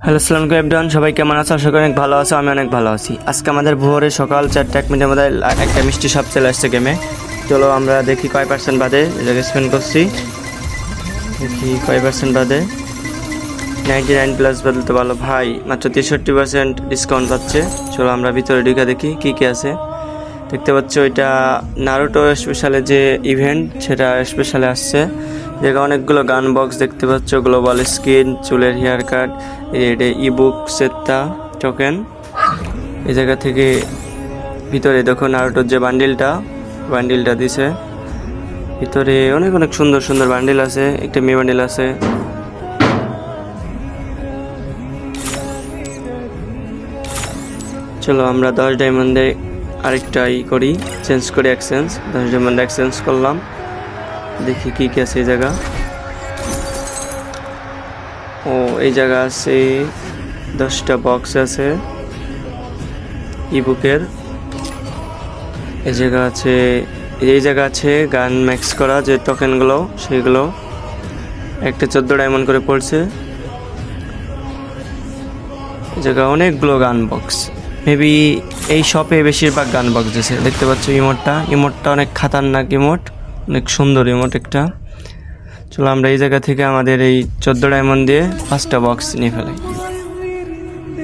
Hello আসসালামু আলাইকুম everyone, সবাই কেমন আছো? আশা করি অনেক ভালো আছো। আমি অনেক ভালো আছি। আজকে আমাদের ভোরে সকাল 4:01 মধ্যে একটা মিষ্টি সাপ চলে আসছে গেমে। চলো আমরা দেখি কয় পার্সেন্ট বাদে এটাকে স্পেন্ড করছি। দেখি কয় পার্সেন্ট বাদে। 99+ বাদলে তো ভালো ভাই, মাত্র 63% ডিসকাউন্ট পাচ্ছে। চলো আমরা ভিতরে ঢুকে দেখি কী কী আছে। দেখতে পাচ্ছ এটা নারুটো স্পেশালে যে ইভেন্ট, সেটা স্পেশালে আসছে। জায়গা অনেকগুলো গান বক্স দেখতে পাচ্ছ, গ্লোবাল স্কিন, চুলের হেয়ার কাট, এটা ইবুক সেত্তা টোকেন। এই জায়গা থেকে ভিতরে দেখো নারুটোর যে বান্ডিলটা দিছে। ভিতরে অনেক অনেক সুন্দর সুন্দর বান্ডিল আছে, একটা মেয়ে বান্ডিল আছে। চলো আমরা 10 ডায়মন্ডে আরেকটা করি, চেঞ্জ করি, এক্সচেঞ্জ। 10 ডায়মন্ড এক্সচেঞ্জ করলাম। দেখি কি কি আছে এই জায়গা। ও এই জায়গা আছে 10টা বক্স আছে ইবুকের। এই জায়গা আছে গান ম্যাক্স করা যে টোকেনগুলো, সেগুলো একটা 14 ডায়মন্ড করে পড়ছে। এই জায়গা অনেকগুলো গান বক্স, মেবি এই শপে বেশিরভাগ গান বক্স দিয়েছে। দেখতে পাচ্ছ ইমোটটা অনেক খাতারনাক ইমোট, অনেক সুন্দর ইমোট একটা। চলো আমরা এই জায়গা থেকে আমাদের এই 14 ডায়মন্ড দিয়ে 5টা বক্স নিয়ে ফেলাই।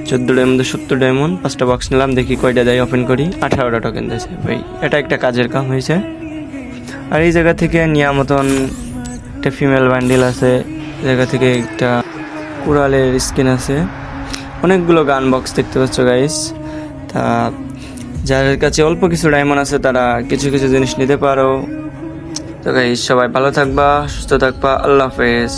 14 ডায়মন্ড 70 ডায়মন্ড, 5টা বক্স নিলাম। দেখি কয়টা দেয়, ওপেন করি। 18টা টোকেন দিয়েছে ভাই, এটা একটা কাজের কাম হয়েছে। আর এই জায়গা থেকে নেওয়া মতন একটা ফিমেল বান্ডিল আছে। জায়গা থেকে একটা কুড়ালের স্কিন আছে, অনেকগুলো গান বক্স দেখতে পাচ্ছ গাইস। তা যাদের কাছে অল্প কিছু ডায়মন্ড আছে তারা কিছু কিছু জিনিস নিতে পারো। তো গাইস সবাই ভালো থাকবা, সুস্থ থাকবা, আল্লাহ হাফেজ।